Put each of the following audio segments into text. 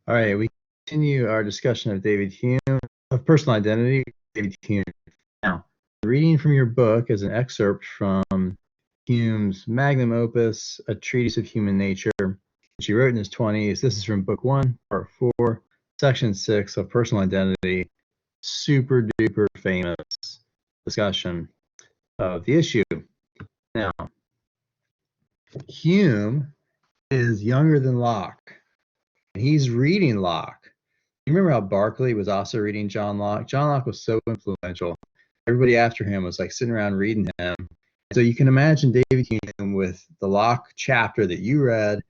All right, we continue our discussion of David Hume, of personal identity, David Hume. Now, reading from your book is an excerpt from Hume's magnum opus, A Treatise of Human Nature, which he wrote in his 20s. This is from Book 1, Part 4, Section 6 of Personal Identity. Super duper famous discussion of the issue. Now, Hume is younger than Locke, and he's reading Locke. You remember how Berkeley was also reading John Locke? John Locke was so influential. Everybody after him was like sitting around reading him. So you can imagine David Hume with the Locke chapter that you read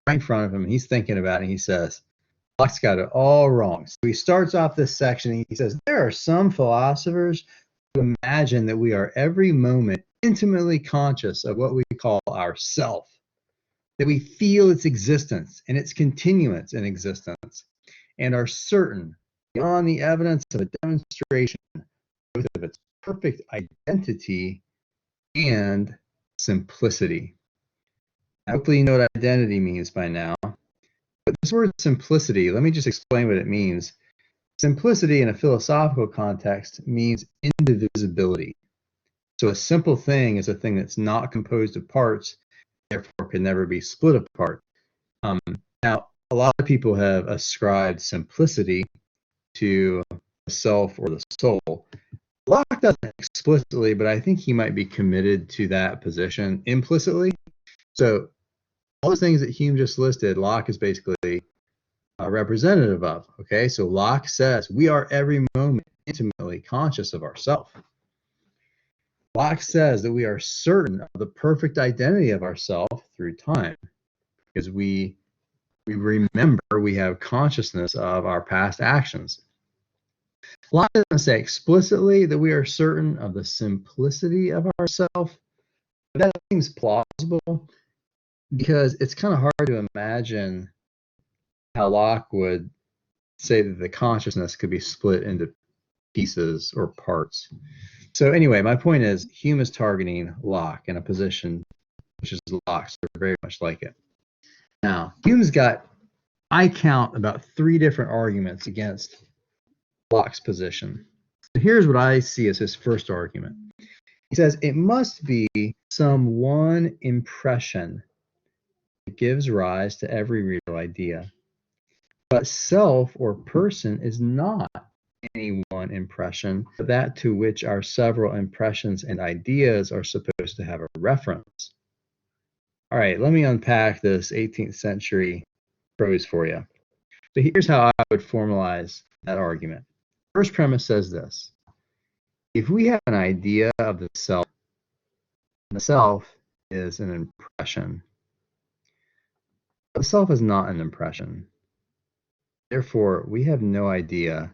right in front of him, and he's thinking about it, and he says, Locke's got it all wrong. So he starts off this section, and he says, there are some philosophers who imagine that we are every moment intimately conscious of what we call ourself, that we feel its existence and its continuance in existence, and are certain, beyond the evidence of a demonstration, both of its perfect identity and simplicity. Hopefully you know what identity means by now. But this word simplicity, let me just explain what it means. Simplicity in a philosophical context means indivisibility. So a simple thing is a thing that's not composed of parts, therefore can never be split apart. Now, a lot of people have ascribed simplicity to the self or the soul. Locke doesn't explicitly, but I think he might be committed to that position implicitly. So all those things that Hume just listed, Locke is basically a representative of. Okay, so Locke says we are every moment intimately conscious of ourselves. Locke says that we are certain of the perfect identity of ourselves through time, because we remember, we have consciousness of our past actions. Locke doesn't say explicitly that we are certain of the simplicity of ourself, but that seems plausible because it's kind of hard to imagine how Locke would say that the consciousness could be split into pieces or parts. So anyway, my point is Hume is targeting Locke in a position which is Locke's, so very much like it. Now, Hume's got, I count, about 3 different arguments against Locke's position. So here's what I see as his first argument. He says it must be some one impression that gives rise to every real idea. But self or person is not any one impression, but that to which our several impressions and ideas are supposed to have a reference. All right, let me unpack this 18th century prose for you. So here's how I would formalize that argument. First premise says this: if we have an idea of the self is an impression. The self is not an impression. Therefore, we have no idea of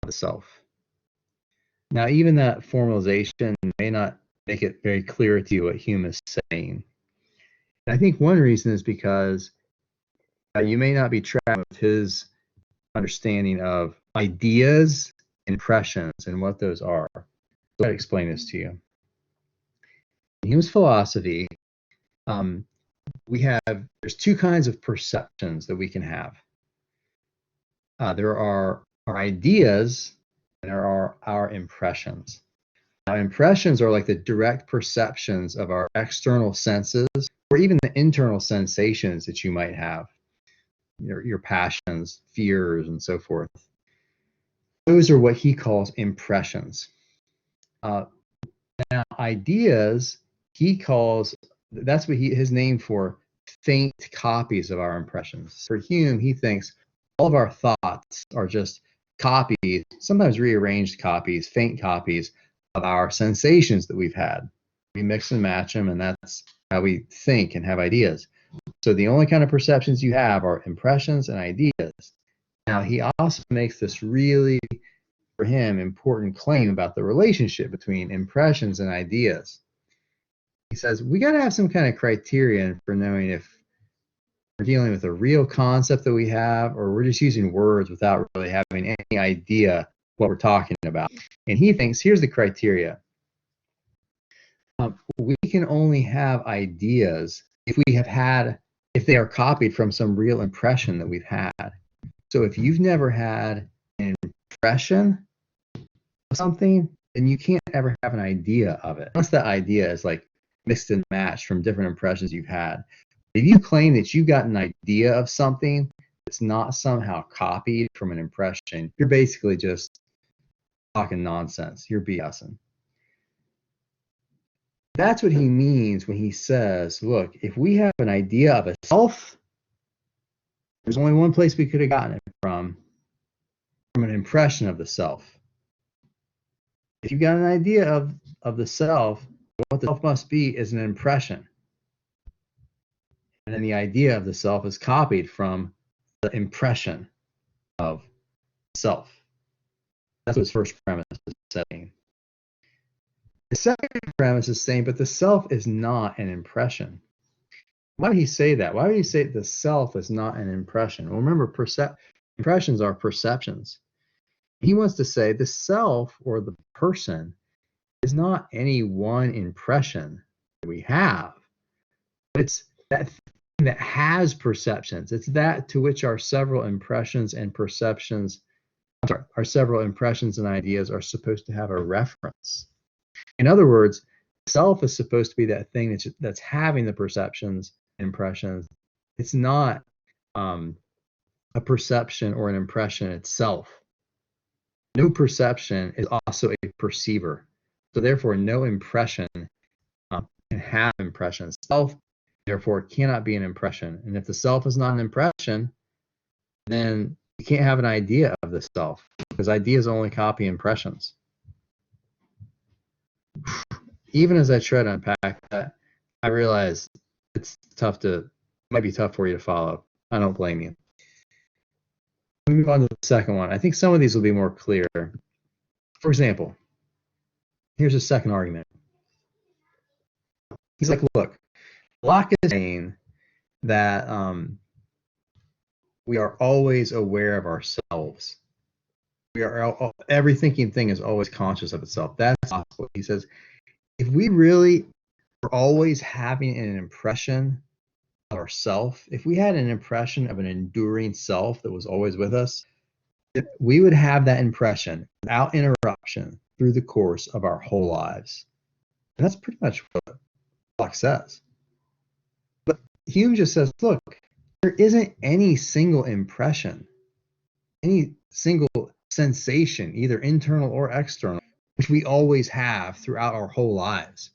the self. Now, even that formalization may not make it very clear to you what Hume is saying. And I think one reason is because you may not be tracking with his understanding of ideas, impressions, and what those are. So let me explain this to you. In Hume's philosophy, there's 2 kinds of perceptions that we can have. There are our ideas and there are our impressions. Now, impressions are like the direct perceptions of our external senses or even the internal sensations that you might have, your passions, fears, and so forth. Those are what he calls impressions. Now, ideas, that's what his name for faint copies of our impressions. For Hume, he thinks all of our thoughts are just copies, sometimes rearranged copies, faint copies of our sensations that we've had. We mix and match them, and that's how we think and have ideas. So the only kind of perceptions you have are impressions and ideas. Now, he also makes this really, for him, important claim about the relationship between impressions and ideas. He says, we got to have some kind of criterion for knowing if we're dealing with a real concept that we have, or we're just using words without really having any idea what we're talking about. And he thinks, here's the criteria. We can only have ideas if they are copied from some real impression that we've had. So if you've never had an impression of something, then you can't ever have an idea of it. Unless that idea is like mixed and matched from different impressions you've had. If you claim that you got an idea of something that's not somehow copied from an impression, you're basically just talking nonsense. You're BSing. That's what he means when he says, look, if we have an idea of a self, there's only one place we could have gotten it from an impression of the self. If you got an idea of the self, what the self must be is an impression. And then the idea of the self is copied from the impression of self. That's what his first premise is saying. The second premise is saying, but the self is not an impression. Why did he say that? Why would he say the self is not an impression? Well, remember, impressions are perceptions. He wants to say the self or the person is not any one impression that we have. It's that thing that has perceptions. It's that to which our several impressions and perceptions, our several impressions and ideas are supposed to have a reference. In other words, self is supposed to be that thing that's having the perceptions and impressions. It's not a perception or an impression itself. No perception is also a perceiver. So therefore, no impression can have impression. Self, therefore, cannot be an impression. And if the self is not an impression, then you can't have an idea of the self, because ideas only copy impressions. Even as I try to unpack that, I realize it might be tough for you to follow. I don't blame you. Let me move on to the second one. I think some of these will be more clear. For example, here's a second argument. He's like, look, Locke is saying that we are always aware of ourselves. Every thinking thing is always conscious of itself. That's possible. He says, if we really were always having an impression of ourself, if we had an impression of an enduring self that was always with us, we would have that impression without interruption through the course of our whole lives. And that's pretty much what Locke says. But Hume just says, look, there isn't any single impression, any single sensation, either internal or external, which we always have throughout our whole lives.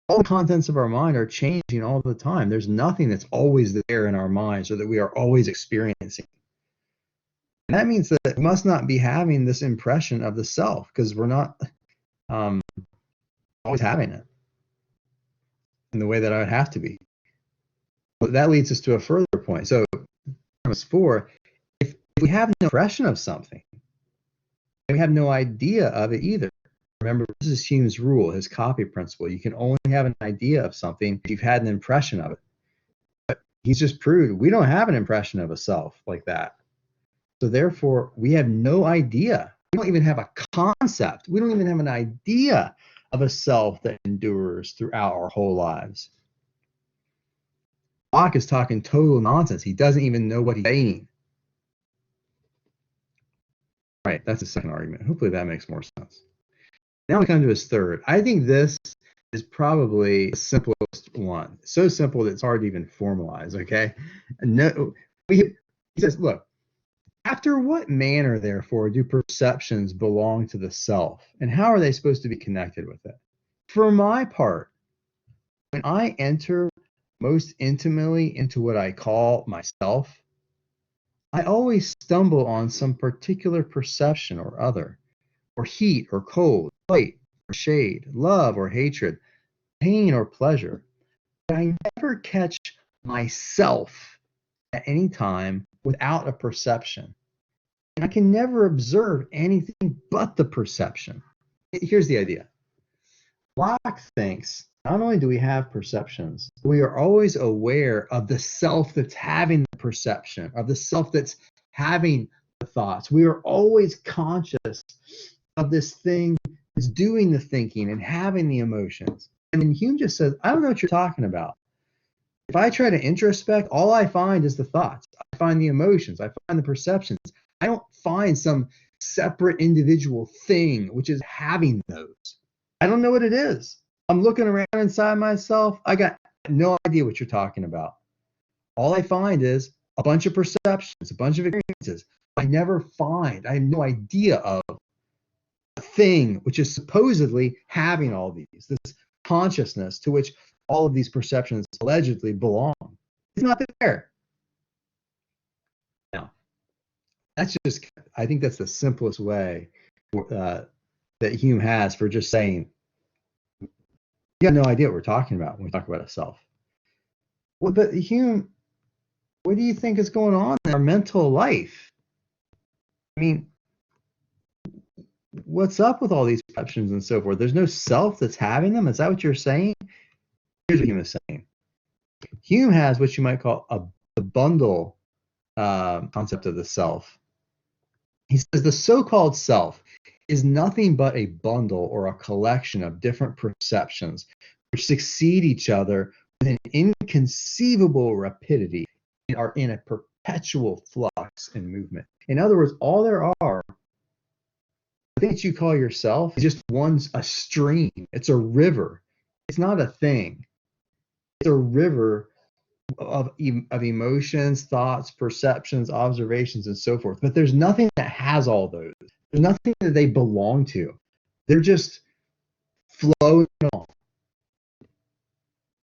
All the contents of our mind are changing all the time. There's nothing that's always there in our minds or that we are always experiencing. And that means that we must not be having this impression of the self, because we're not always having it in the way that I would have to be. But that leads us to a further point. So, premise 4, if we have no impression of something, we have no idea of it either. Remember, this is Hume's rule, his copy principle. You can only have an idea of something if you've had an impression of it. But he's just proved we don't have an impression of a self like that. So therefore, we have no idea. We don't even have a concept. We don't even have an idea of a self that endures throughout our whole lives. Locke is talking total nonsense. He doesn't even know what he's saying. Right, that's the second argument. Hopefully that makes more sense. Now we come to his third. I think this is probably the simplest one. So simple that it's hard to even formalize, okay? He says, look, after what manner, therefore, do perceptions belong to the self, and how are they supposed to be connected with it? For my part, when I enter most intimately into what I call myself, I always stumble on some particular perception or other, or heat or cold, light or shade, love or hatred, pain or pleasure. But I never catch myself at any time without a perception. And I can never observe anything but the perception. Here's the idea. Locke thinks not only do we have perceptions, we are always aware of the self that's having the perception, of the self that's having the thoughts. We are always conscious of this thing that's doing the thinking and having the emotions. And then Hume just says, I don't know what you're talking about. If I try to introspect, all I find is the thoughts. I find the emotions. I find the perceptions. I don't find some separate individual thing which is having those. I don't know what it is. I'm looking around inside myself. I got no idea what you're talking about. All I find is a bunch of perceptions, a bunch of experiences. I have no idea of a thing which is supposedly having all these, this consciousness to which all of these perceptions allegedly belong. It's not there. Now, I think that's the simplest way that Hume has for just saying, you have no idea what we're talking about when we talk about a self. Well, but Hume, what do you think is going on in our mental life? I mean, what's up with all these perceptions and so forth? There's no self that's having them. Is that what you're saying? Here's what Hume is saying. Hume has what you might call a bundle concept of the self. He says the so-called self is nothing but a bundle or a collection of different perceptions which succeed each other with an inconceivable rapidity and are in a perpetual flux and movement. In other words, all there are, the things you call yourself is just a stream. It's a river. It's not a thing. It's a river of emotions, thoughts, perceptions, observations, and so forth. But there's nothing that has all those. There's nothing that they belong to. They're just flowing on,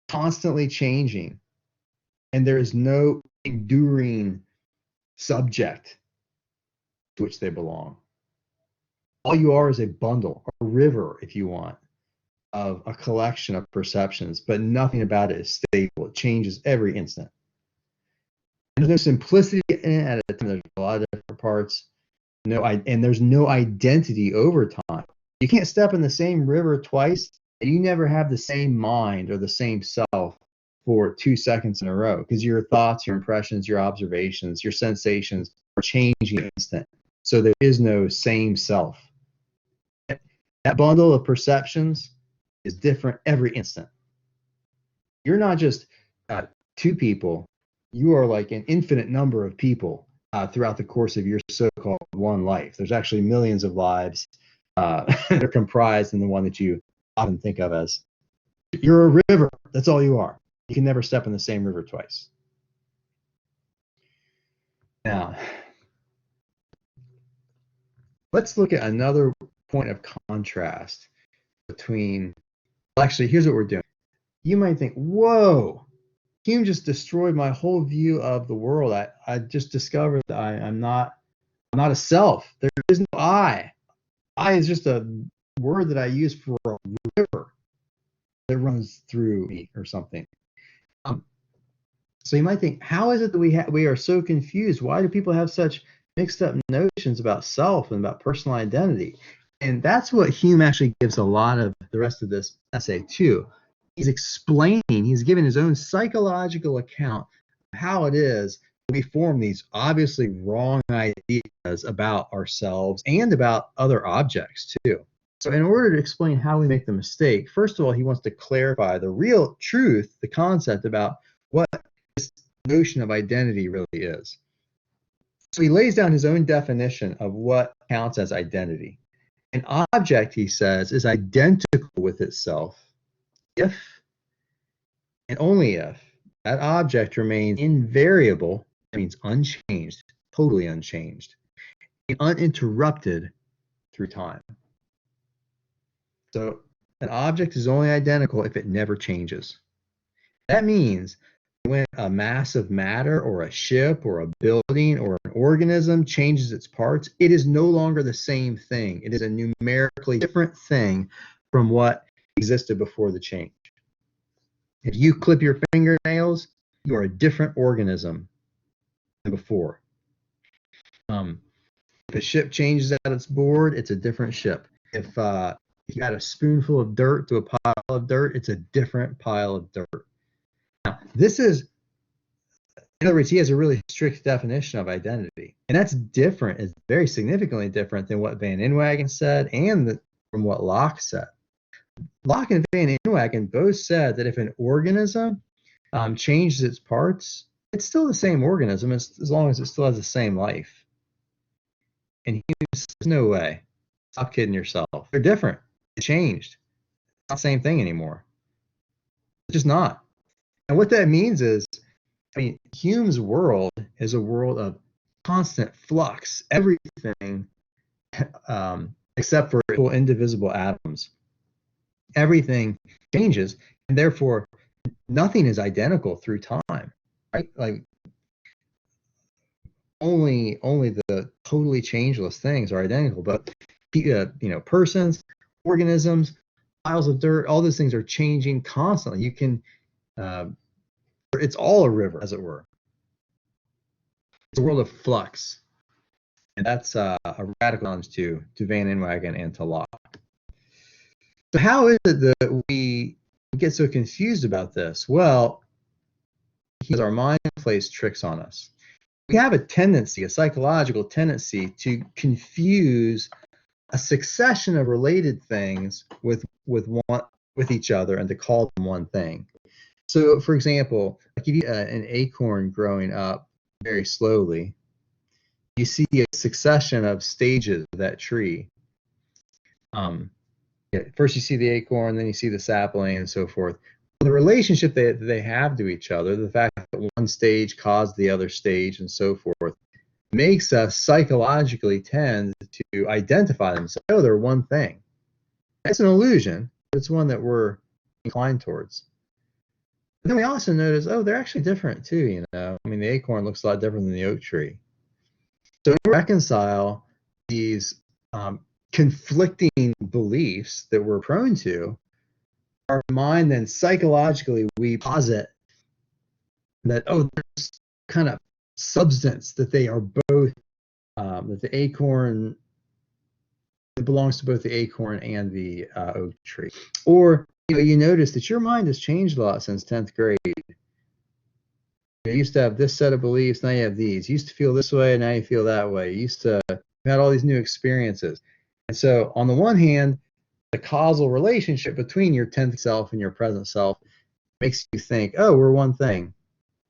constantly changing. And there is no enduring subject to which they belong. All you are is a bundle, a river, if you want, of a collection of perceptions, but nothing about it is stable. It changes every instant. And there's no simplicity in it at a time. There's a lot of different parts. And there's no identity over time. You can't step in the same river twice, and you never have the same mind or the same self for 2 seconds in a row, because your thoughts, your impressions, your observations, your sensations are changing instant. So there is no same self. That bundle of perceptions is different every instant. You're not just two people. You are like an infinite number of people throughout the course of your so-called one life. There's actually millions of lives that are comprised in the one that you often think of as, you're a river. That's all you are. You can never step in the same river twice. Now, let's look at another point of contrast between, well, actually, here's what we're doing. You might think, whoa, Hume just destroyed my whole view of the world. I just discovered that I'm not a self. There is no I. I is just a word that I use for a river that runs through me or something. So you might think, how is it that we are so confused? Why do people have such mixed up notions about self and about personal identity? And that's what Hume actually gives a lot of the rest of this essay to. He's explaining, he's giving his own psychological account of how it is we form these obviously wrong ideas about ourselves and about other objects too. So in order to explain how we make the mistake, first of all, he wants to clarify the real truth, the concept about what this notion of identity really is. So he lays down his own definition of what counts as identity. An object, he says, is identical with itself if and only if that object remains invariable, that means unchanged, totally unchanged, and uninterrupted through time. So an object is only identical if it never changes. That means when a mass of matter or a ship or a building or an organism changes its parts, it is no longer the same thing. It is a numerically different thing from what existed before the change. If you clip your fingernails, you are a different organism than before. If a ship changes out its board, it's a different ship. If you add a spoonful of dirt to a pile of dirt, it's a different pile of dirt. Now, this is, in other words, he has a really strict definition of identity. And that's different, it's very significantly different than what Van Inwagen said and from what Locke said. Locke and Van Inwagen both said that if an organism changes its parts, it's still the same organism as long as it still has the same life. And humans, there's no way. Stop kidding yourself. They're different. They changed. It's not the same thing anymore. It's just not. And what that means is, I mean, Hume's world is a world of constant flux. Everything, except for indivisible atoms, everything changes, and therefore nothing is identical through time, right? Like only the totally changeless things are identical, but persons, organisms, piles of dirt, all those things are changing constantly. You can, it's all a river, as it were. It's a world of flux, and that's a radical challenge to Van Inwagen and to Locke. So how is it that we get so confused about this? Well, because our mind plays tricks on us. We have a tendency, a psychological tendency, to confuse a succession of related things with each other and to call them one thing. So, for example, like if you an acorn growing up very slowly, you see a succession of stages of that tree. First you see the acorn, then you see the sapling, and so forth. The relationship they have to each other, the fact that one stage caused the other stage, and so forth, makes us psychologically tend to identify them. So, oh, they're one thing. It's an illusion, but it's one that we're inclined towards. But then we also notice, oh, they're actually different too. I mean, the acorn looks a lot different than the oak tree. So we reconcile these conflicting beliefs that we're prone to. Our mind then psychologically we posit that, oh, there's kind of substance that they are both, that the acorn, it belongs to both the acorn and the oak tree. Or you notice that your mind has changed a lot since 10th grade. You used to have this set of beliefs, now you have these. You used to feel this way, now you feel that way. You used to have had all these new experiences. And so on the one hand, the causal relationship between your 10th self and your present self makes you think, oh, we're one thing.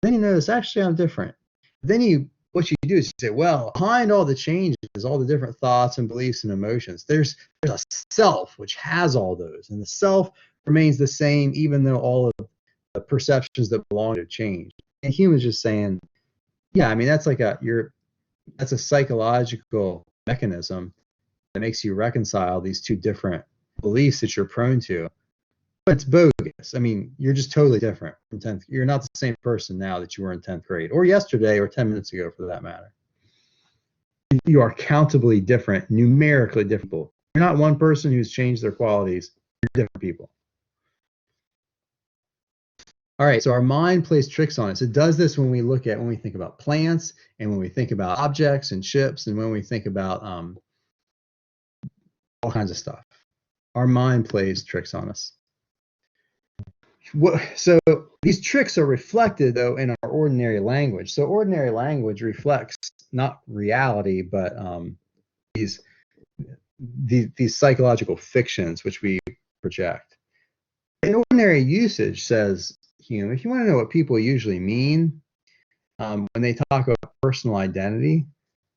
Then you notice, actually, I'm different. Then what you do is you say, well, behind all the changes, all the different thoughts and beliefs and emotions, there's a self which has all those. And the self remains the same, even though all of the perceptions that belong to change. And Hume is just saying, yeah, I mean, that's that's a psychological mechanism that makes you reconcile these two different beliefs that you're prone to. But it's bogus. I mean, you're just totally different from 10th. You're not the same person now that you were in 10th grade, or yesterday, or 10 minutes ago, for that matter. You are countably different, numerically different people. You're not one person who's changed their qualities. You're different people. All right, so our mind plays tricks on us. It does this when we think about plants, and when we think about objects and ships, and when we think about all kinds of stuff. Our mind plays tricks on us. So these tricks are reflected, though, in our ordinary language. So ordinary language reflects not reality, but these psychological fictions which we project. In ordinary usage, says Hume, if you want to know what people usually mean when they talk about personal identity,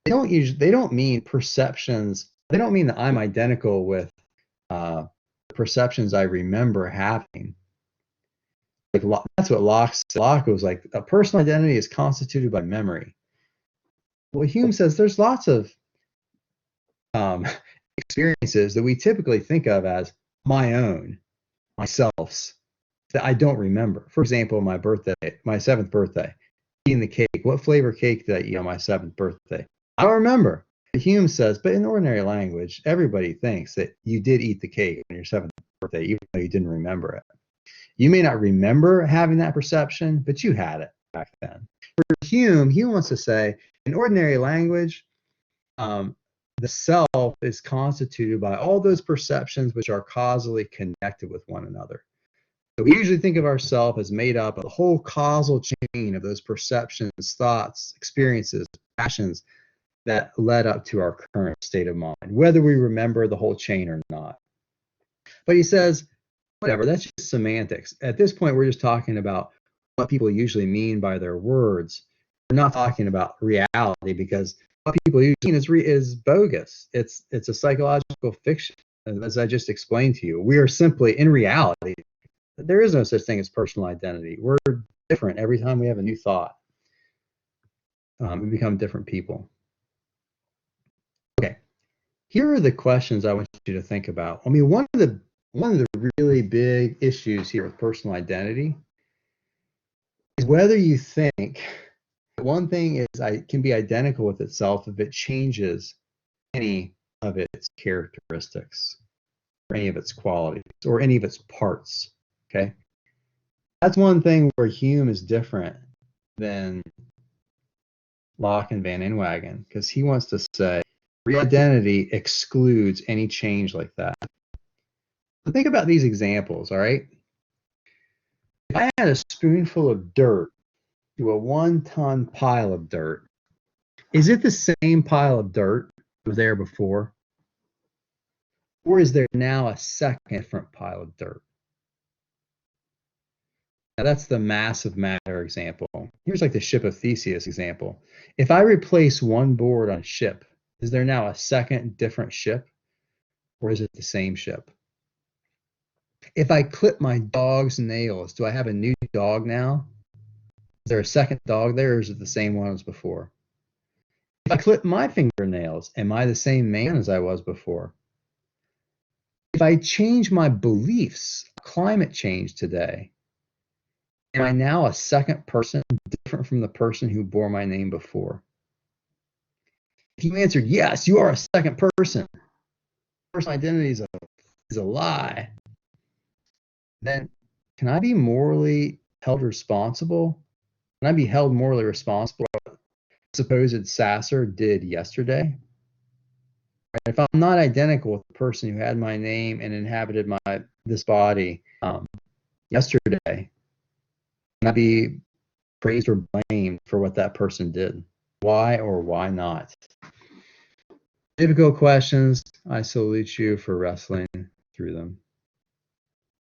they don't mean perceptions. They don't mean that I'm identical with the perceptions I remember having. Like, that's what Locke said. Locke was like, a personal identity is constituted by memory. Well, Hume says there's lots of experiences that we typically think of as my own, myself's, that I don't remember. For example, my 7th birthday, eating the cake. What flavor cake did I eat on my 7th birthday? I don't remember. Hume says, but in ordinary language, everybody thinks that you did eat the cake on your 7th birthday, even though you didn't remember it. You may not remember having that perception, but you had it back then. For Hume wants to say, in ordinary language, the self is constituted by all those perceptions which are causally connected with one another. So we usually think of ourselves as made up of the whole causal chain of those perceptions, thoughts, experiences, passions that led up to our current state of mind, whether we remember the whole chain or not. But he says, whatever, that's just semantics. At this point, we're just talking about what people usually mean by their words. We're not talking about reality, because what people usually mean is bogus. It's a psychological fiction, as I just explained to you. We are simply, in reality, there is no such thing as personal identity. We're different every time we have a new thought. We become different people. Okay, here are the questions I want you to think about. I mean, one of the really big issues here with personal identity is whether you think one thing can be identical with itself if it changes any of its characteristics, or any of its qualities, or any of its parts. Okay, that's one thing where Hume is different than Locke and Van Inwagen, because he wants to say re-identity excludes any change like that. So think about these examples, all right? If I add a spoonful of dirt to a 1-ton pile of dirt, is it the same pile of dirt that was there before? Or is there now a second different pile of dirt? Now that's the mass of matter example. Here's like the ship of Theseus example. If I replace one board on a ship, is there now a second different ship? Or is it the same ship? If I clip my dog's nails, do I have a new dog now? Is there a second dog there, or is it the same one as before? If I clip my fingernails, am I the same man as I was before? If I change my beliefs, climate change today, am I now a second person different from the person who bore my name before? If you answered yes, you are a second person. Personal identity is a lie. Then can I be morally held responsible? Can I be held morally responsible for what supposed Sasser did yesterday? If I'm not identical with the person who had my name and inhabited this body yesterday, can I be praised or blamed for what that person did? Why or why not? Difficult questions. I salute you for wrestling through them.